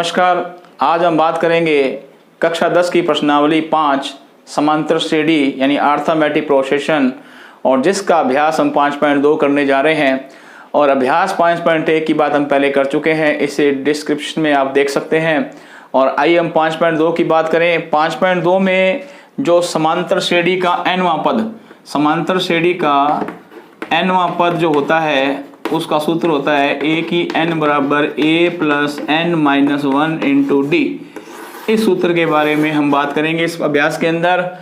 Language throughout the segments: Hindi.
नमस्कार। आज हम बात करेंगे कक्षा 10 की प्रश्नावली 5 समांतर श्रेणी यानी अर्थमेटिक प्रोसेशन, और जिसका अभ्यास हम 5.2 करने जा रहे हैं। और अभ्यास 5.1 की बात हम पहले कर चुके हैं, इसे डिस्क्रिप्शन में आप देख सकते हैं। और आइए हम 5.2 की बात करें। 5.2 में जो समांतर श्रेणी का nवां पद, समांतर श्रेणी का nवां पद जो होता है उसका सूत्र होता है a की n बराबर a plus n minus 1 into D. इस सूत्र के बारे में हम बात करेंगे इस अभ्यास के अंदर।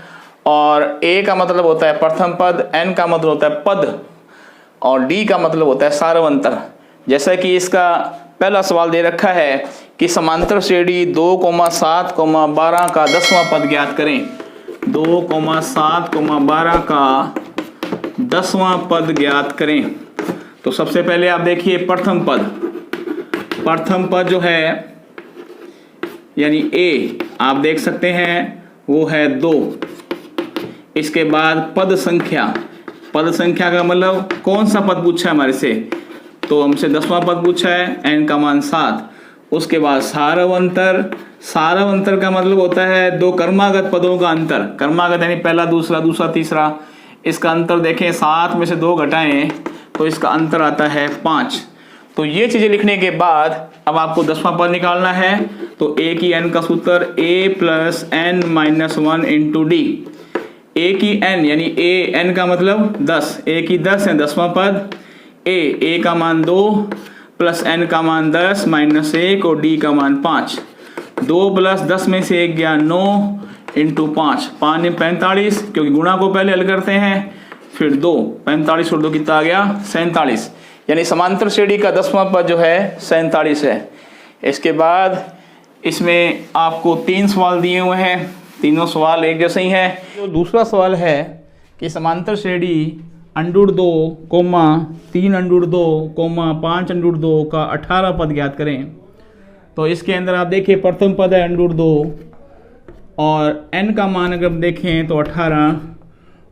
और a का मतलब होता है प्रथम पद, n का मतलब होता है पद, और d का मतलब होता है सारवंतर। जैसा कि इसका पहला सवाल दे रखा है कि समांतर श्रेणी 2,7,12 का 10वां पद ज्ञात करें। 2,7,12 का 10वां पद ज्ञात करें। तो सबसे पहले आप देखिए प्रथम पद जो है यानी a, आप देख सकते हैं वो है 2। इसके बाद पद संख्या का मतलब कौन सा पद पूछा है हमारे से, तो हमसे 10वां पद पूछा है, n का मान 7। उसके बाद सारवंतर का मतलब होता है दो कर्मागत पदों का अंतर। कर्मागत यानी पहला दूसरा, दूसरा तीसरा। इसका अंतर देखें, 7 में से 2 घटाएं तो इसका अंतर आता है 5। तो ये चीजें लिखने के बाद अब आपको 10वां पद निकालना है। तो a की n का सूत्र a plus n minus 1 into D. a की n यानी a, n का मतलब 10, a की 10 है 10वां पद। a का मान 2 प्लस n का मान 10 माइनस 1 और d का मान 5। 2 प्लस 10 में से 1 गया 9 इंटू 5, 5 45, क्योंकि गुणा को पहले हल करते हैं, फिर 2, 45 और 2 कितना आ गया 47। यानी समांतर श्रेणी का 10वां पद जो है 47 है। इसके बाद इसमें आपको 3 सवाल दिए हुए हैं, तीनों सवाल एक जैसे ही हैं। जो दूसरा सवाल है कि समांतर श्रेणी √2, 3 √2, 5 √2 का 18 पद ज्ञात करें। तो इसके अंदर आप देखिए प्रथम पद है √2 और n का मान अगर देखें तो 18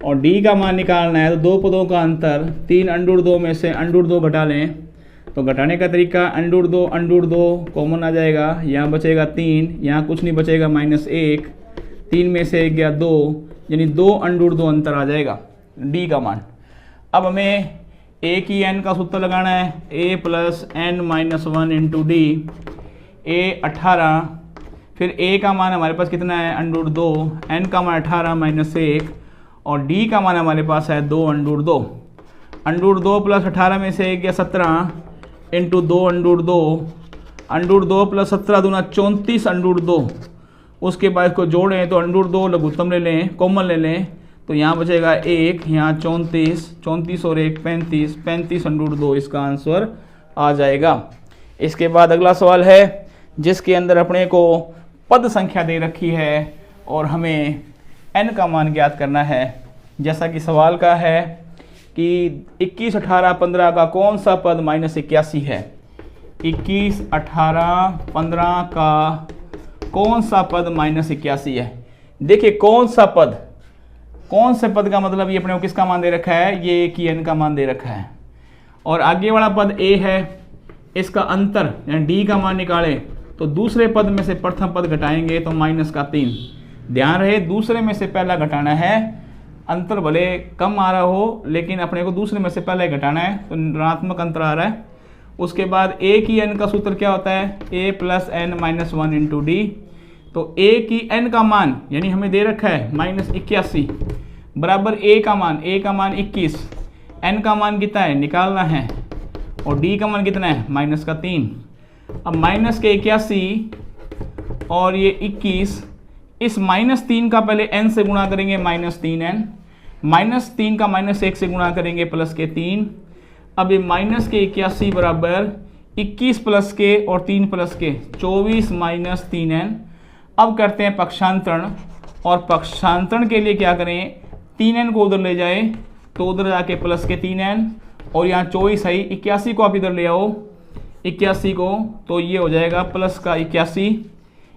और d का मान निकालना है। तो दो पदों का अंतर, 3 √2 में से √2 घटा लें। तो घटाने का तरीका √2 कॉमन आ जाएगा, यहाँ बचेगा 3, यहाँ कुछ नहीं बचेगा -1, 3 में से 1 गया 2, यानी 2 √2 अंतर आ जाएगा d का मान। अब हमें a की n का सूत्र लगाना है, a plus n minus 1 into D. a 18, फिर a का मान हमारे पास कितना है √2, n का मान 18 माइनस 1 और d का मान हमारे पास है 2 √2। √2 प्लस 18 में से 1 या 17 इंटू 2 √2 प्लस 17 दूना 34 √2। उसके बाद इसको जोड़ें तो √2 लघुत्तम ले लें, कॉमन ले लें, तो यहाँ बचेगा 1, यहाँ 34 और 1 35 √2 इसका आंसर आ जाएगा। इसके बाद अगला सवाल है जिसके अंदर अपने को पद संख्या दे रखी है और हमें n का मान ज्ञात करना है। जैसा कि सवाल का है कि 21, 18, 15 का कौन सा पद -81 है। 21, 18, 15 का कौन सा पद -81 है। देखिए कौन से पद का मतलब ये अपने को किसका मान दे रखा है, ये कि n का मान दे रखा है। और आगे वाला पद a है, इसका अंतर यानी d का मान निकालें तो दूसरे पद में से प्रथम पद घटाएंगे तो -3। ध्यान रहे दूसरे में से पहला घटाना है, अंतर भले कम आ रहा हो लेकिन अपने को दूसरे में से पहले घटाना है, तो ऋणात्मक अंतर आ रहा है। उसके बाद a की n का सूत्र क्या होता है, a plus n minus 1 into D. तो a की n का मान यानी हमें दे रखा है -81 बराबर a का मान 21, n का मान कितना है निकालना है, और d का मान कितना है -3। अब -81 और ये 21, इस -3 का पहले n से गुणा करेंगे -3n, -3 का -1 से गुणा करेंगे +3। अब ये -81 बराबर 21 प्लस के और 3 प्लस के 24 -3n। अब करते हैं पक्षांतरण, और पक्षांतरण के लिए क्या करें, 3n को उधर ले जाए तो उधर जाके प्लस के 3n, और यहाँ 24 है, 81 को आप इधर ले आओ 81 को, तो ये हो जाएगा प्लस का 81।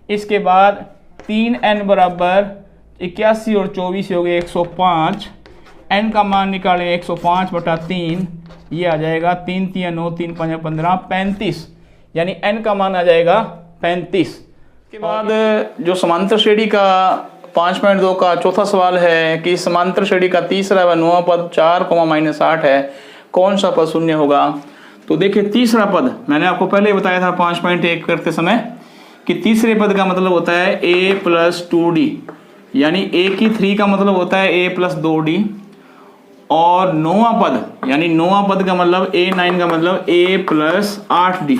इसके बाद 3n बराबर 81 और 24 हो गए 105। n का मान निकालें 105/3, ये आ जाएगा 3 3 9 3 5 15 35, यानी n का मान आ जाएगा 35। के बाद जो समांतर श्रेणी का 5.2 का चौथा सवाल है कि समांतर श्रेणी का तीसरा व 9वां पद 4, -8 है, कौन सा पद शून्य होगा। तो देखिए तीसरा पद मैंने आपको पहले ही बताया था 5.1 करते समय कि तीसरे पद का मतलब होता है a + 2d, यानी a की 3 का मतलब होता है a + 2d, और 9वां पद यानी 9वां पद का मतलब a9 का मतलब a + 8d।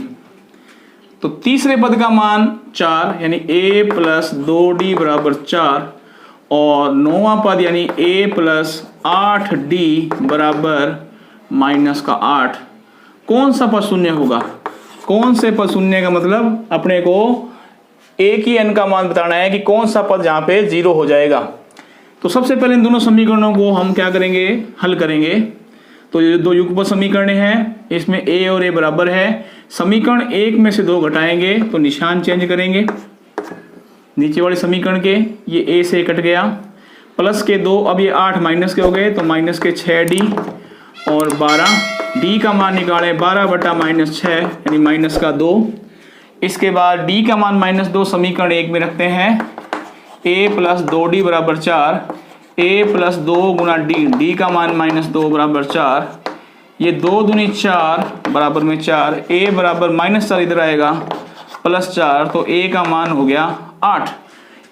तो तीसरे पद का मान 4 यानी a + 2d = 4, और 9वां पद यानी a + 8d = -8। कौन सा पद शून्य होगा। कौन से पद शून्य का मतलब अपने को एक ही n का मान बताना है कि कौन सा पद जहां पे 0 हो जाएगा। तो सबसे पहले इन दोनों समीकरणों को हम क्या करेंगे, हल करेंगे। तो ये दो युगपद समीकरण हैं, इसमें a और a बराबर है। समीकरण 1 में से 2 घटाएंगे तो निशान चेंज करेंगे नीचे वाले समीकरण के, ये a से कट गया, प्लस के 2, अब ये 8 माइनस के हो गए तो माइनस के 6d और 12, d का मान निकालें 12/-6 यानी -2। इसके बाद d का मान -2 समीकरण 1 में रखते हैं, a + 2d = 4, a + 2 × d, d का मान -2 = 4, ये 2 दूनी 4 बराबर में 4, a बराबर -4 इधर आएगा +4, तो a का मान हो गया 8।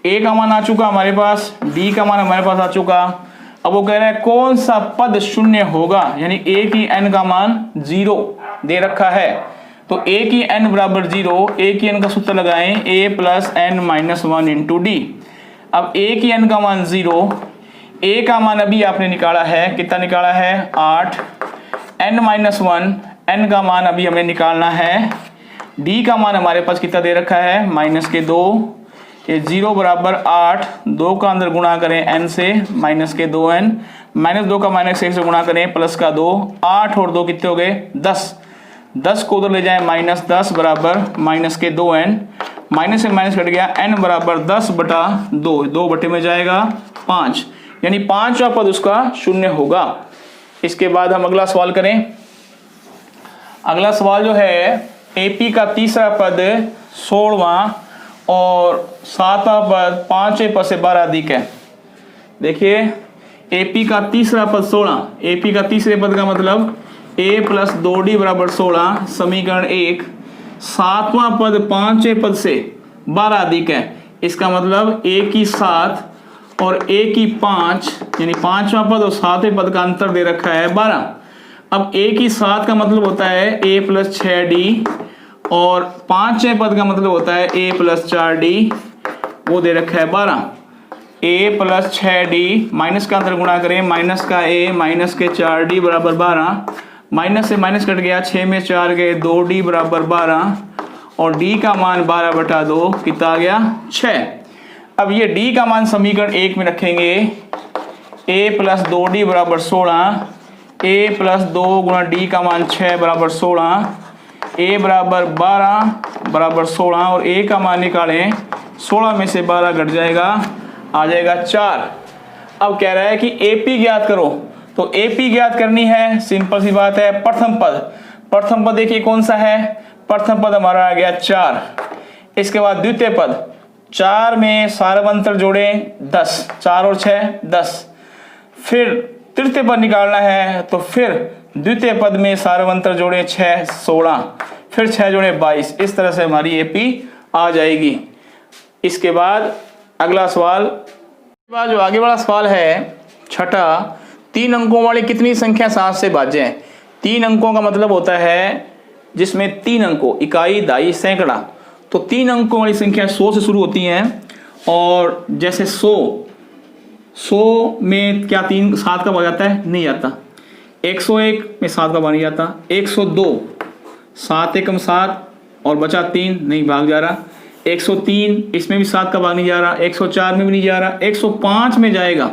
a का मान आ चुका हमारे पास, d का मान हमारे पास आ चुका। अब वो कह रहा है कौन सा पद शून्य होगा, यानी a की n का मान 0 दे रखा है। तो a की n = 0, a की n का सूत्र लगाएं a + n - 1 × d। अब a की n का मान 0, a का मान अभी आपने निकाला है, कितना निकाला है 8, n - 1, n का मान अभी हमें निकालना है, d का मान हमारे पास कितना दे रखा है -2, ये 0 = 8, 2 का अंदर गुणा करें n से, -2n, -2 का -1 से गुणा करें +2, 8 और 2 कितने हो गए 10, 10 को उधर ले जाएं -10 बराबर -2n, माइनस से माइनस कट गया, n = 10/2, 2 बटे में जाएगा 5, यानी 5वां पद उसका शून्य होगा। इसके बाद हम अगला सवाल करें। अगला सवाल जो है AP का तीसरा पद 16वां और 7वां पद 5वें पद से 12 अधिक है। देखिए AP का तीसरा पद 16, AP का तीसरे पद का मतलब a + 2d = 16 समीकरण 1, 7वां पद 5वें पद से 12 अधिक है, इसका मतलब a की 7 और a की 5 यानी 5वां पद और 7वें पद का अंतर दे रखा है 12। अब a की 7 का मतलब होता है a + 6d और 5वें पद का मतलब होता है a + 4d, वो दे रखा है 12। a + 6d माइनस का अंतर गुणा करें, माइनस का a माइनस के 4d = 12, माइनस से माइनस कट गया, 6 में 4 गए, 2d = 12 और d का मान 12/2 कितना आ गया 6। अब ये d का मान समीकरण 1 में रखेंगे, a + 2d = 16, a + 2 × d का मान 6 = 16, a = 12 = 16 और a का मान निकालें, 16 में से 12 घट जाएगा, आ जाएगा 4। अब कह रहा है कि AP ज्ञात करो, तो AP ज्ञात करनी है, सिंपल सी बात है। प्रथम पद देखिए कौन सा है, प्रथम पद हमारा आ गया 4। इसके बाद द्वितीय पद 4 में सारवंतर जोड़ें 10, 4 और 6 10। फिर तृतीय पद निकालना है, तो फिर द्वितीय पद में सारवंतर जोड़ें 6 16, फिर 6 जोड़े 22, इस तरह से हमारी AP आ जाएगी। इसके बाद अगला सवाल, जो आगे वाला सवाल है छठा, 3 अंकों वाली कितनी संख्या 7 से भाज्य है। 3 अंकों का मतलब होता है जिसमें 3 अंकों, इकाई, दहाई, सैकड़ा। तो 3 अंकों वाली संख्या 100 से शुरू होती हैं, और जैसे 100 में क्या 3 7 का भाग आता है, नहीं आता। 101 में 7 का भाग नहीं आता। 102 7 एकम 7 और बचा 3, नहीं भाग जा रहा। 103 इसमें भी 7 का भाग नहीं जा रहा। 104 में भी नहीं जा रहा। 105 में जाएगा,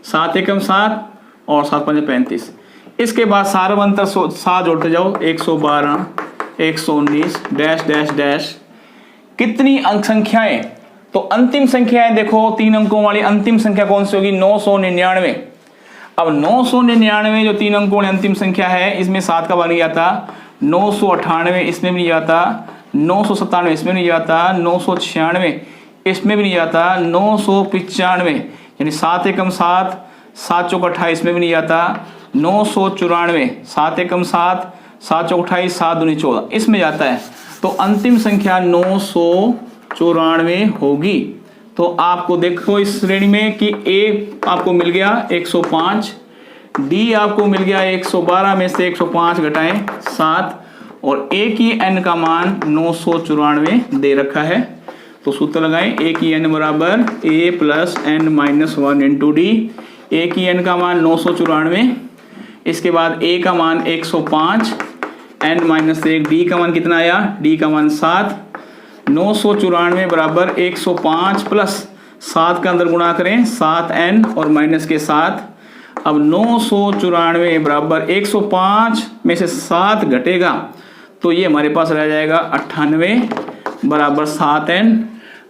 7 एकम 7 और 7 पंजे 35। इसके बाद सारवंतर 7 जोड़ते जाओ, 112 119 डैश डैश डैश। कितनी अंक संख्याएं, तो अंतिम संख्याएं देखो 3 अंकों वाली अंतिम संख्या कौन सी होगी, 999। अब 999 जो 3 अंकों वाली अंतिम संख्या है, इसमें 7 का भाग नहीं आता। 998 इसमें भी नहीं आता। 997 इसमें नहीं जाता, 996 इसमें भी नहीं जाता, 995 यानी 7 एकम 7, 7 चौक 28 इसमें भी नहीं जाता, 994 7 एकम 7, 7 चौक 28, 7 दूनी 14 इसमें जाता है। तो अंतिम संख्या 994 होगी। तो आपको देखो इस श्रेणी में कि ए आपको मिल गया 105, डी आपको मिल गया 112 में से 105 घटाएं 7 और ए की एन का मान 994 दे रखा है। तो सूत्र लगाएं, ए की एन बराबर a plus n minus 1 into d. A की एन का मान 994, इसके बाद ए का मान 105, एन माइनस 1, डी का मान कितना आया, डी का मान 7। 994 बराबर 105 प्लस 7 का अंदर गुणा करें 7n और माइनस के 7। अब 994 बराबर 105 में से 7 घटेगा तो ये हमारे पास रह जाएगा 98 बराबर 7n।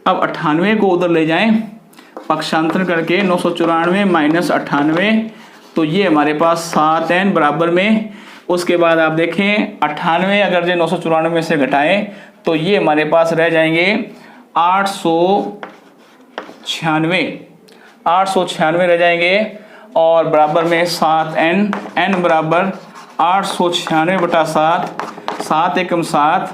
अब 98 को उधर ले जाएं पक्षांतर करके, 994 माइनस 98 तो ये हमारे पास 7n बराबर में। उसके बाद आप देखें 98 अगर जो 994 में से घटाएं तो ये हमारे पास रह जाएंगे 896 रह जाएंगे और बराबर में 7n, n बराबर 896 बटा 7, 7 एकम 7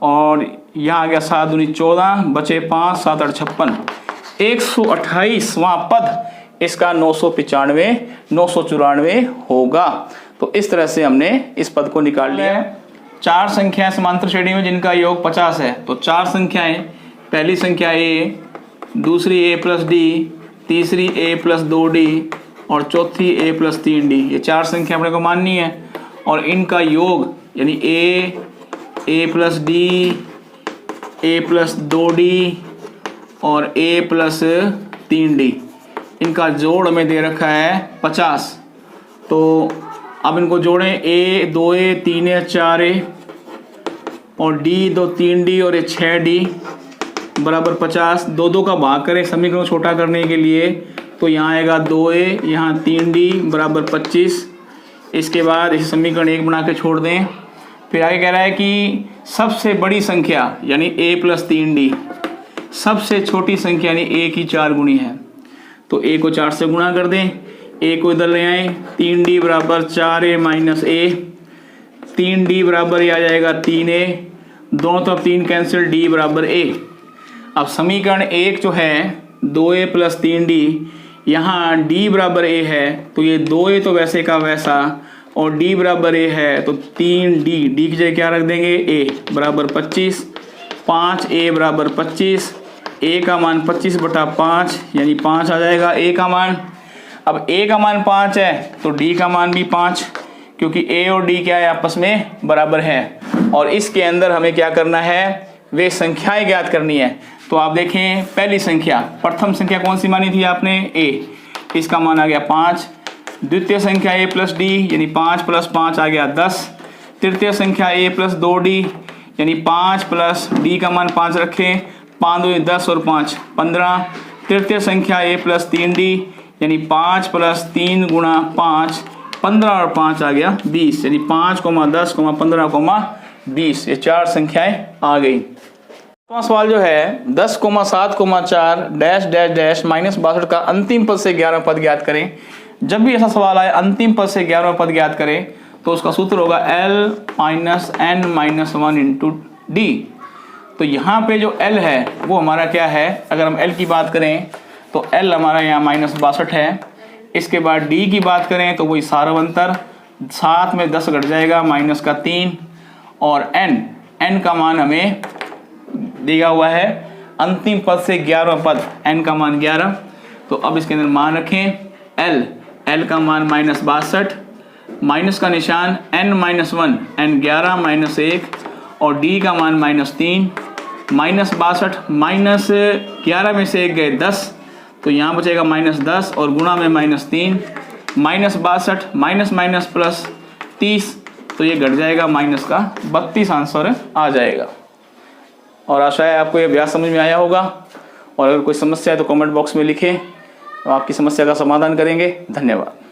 और यहाँ आ गया 7 दूनी 14, बचे 5, 7 8 56, 128वां पद इसका 994 होगा। तो इस तरह से हमने इस पद को निकाल लिया। 4 संख्याएं समांतर श्रेणी में जिनका योग 50 है। तो 4 संख्याएं, पहली संख्या ए, दूसरी ए प्लस डी, तीसरी ए प्लस 2d और चौथी ए प्लस 3d। ये 4 संख्या अपने को माननी है और इनका योग यानी ए प्लस डी, ए प्लस 2d और ए प्लस 3d, इनका जोड़ हमें दे रखा है 50। तो अब इनको जोड़ें, ए 2a 3a 4a और d 2 3d और ये 6d बराबर 50। 2 का भाग करें समीकरण को छोटा करने के लिए, तो यहाँ आएगा 2a, यहाँ 3d बराबर 25। इसके बाद इसे समीकरण 1 बना के छोड़ दें। फिर आगे कह रहा है कि सबसे बड़ी संख्या यानी a प्लस 3d सबसे छोटी संख्या यानी a की 4 गुणी है। तो a को 4 से गुणा कर दें, a को इधर ले आए, 3d बराबर 4a माइनस a, 3d बराबर ये आ जाएगा 3a, दोनों तरफ 3 कैंसिल, d बराबर a। अब समीकरण 1 जो है 2a प्लस 3d, यहाँ d बराबर a है तो ये 2a तो वैसे का वैसा और d बराबर a है तो 3d, d की जगह क्या रख देंगे a बराबर 25, 5a बराबर 25, a का मान 25 बटा 5 यानी 5 आ जाएगा a का मान। अब a का मान 5 है तो d का मान भी 5, क्योंकि a और d क्या है आपस में बराबर है। और इसके अंदर हमें क्या करना है, वे संख्याएं ज्ञात करनी है। तो आप देखें पहली संख्या, प्रथम संख्या कौन सी मानी थी आपने a, इसका मान आ गया 5। द्वितीय संख्या a प्लस डी यानी 5 प्लस 5 आ गया 10। तृतीय संख्या a प्लस 2d यानी 5 प्लस d का मान 5 रखें, 5 2 10 और 5 15। तृतीय संख्या a प्लस 3d यानी 5 प्लस 3 गुणा 5, 15 और 5 आ गया 20 यानी 5, 10, 15, 20। ये 4 संख्याएं आ गई। सवाल जो है 10, 7, 4 डैश डैश डैश माइनस 62 का अंतिम पद से 11 पद ज्ञात करें। जब भी ऐसा सवाल आए अंतिम पद से 11 पद ज्ञात करें तो उसका सूत्र होगा L minus n minus 1 into D. तो यहाँ पे जो L है वो हमारा क्या है, अगर हम L की बात करें तो L हमारा यहाँ माइनस 62 है। इसके बाद D की बात करें तो वही सारवंतर, 7 में 10 घट जाएगा माइनस का 3 और n का मान हमें दिया हुआ है अंतिम पद से 11 पद, n का मान 11। तो अब इसके अंदर मान रखें L का मान माइनस 62, माइनस का निशान n माइनस 1, n 11 माइनस 1 और d का मान माइनस 3, माइनस 62 माइनस 11 में से 1 गए 10 तो यहाँ बचेगा माइनस 10 और गुणा में minus 3, minus 62 minus minus plus 30 तो ये घट जाएगा माइनस का 32 आंसर आ जाएगा। और आशा है आपको ये अभ्यास समझ में आया होगा और अगर कोई समस्या है तो कमेंट बॉक्स में लिखें, तो आपकी समस्या का समाधान करेंगे। धन्यवाद।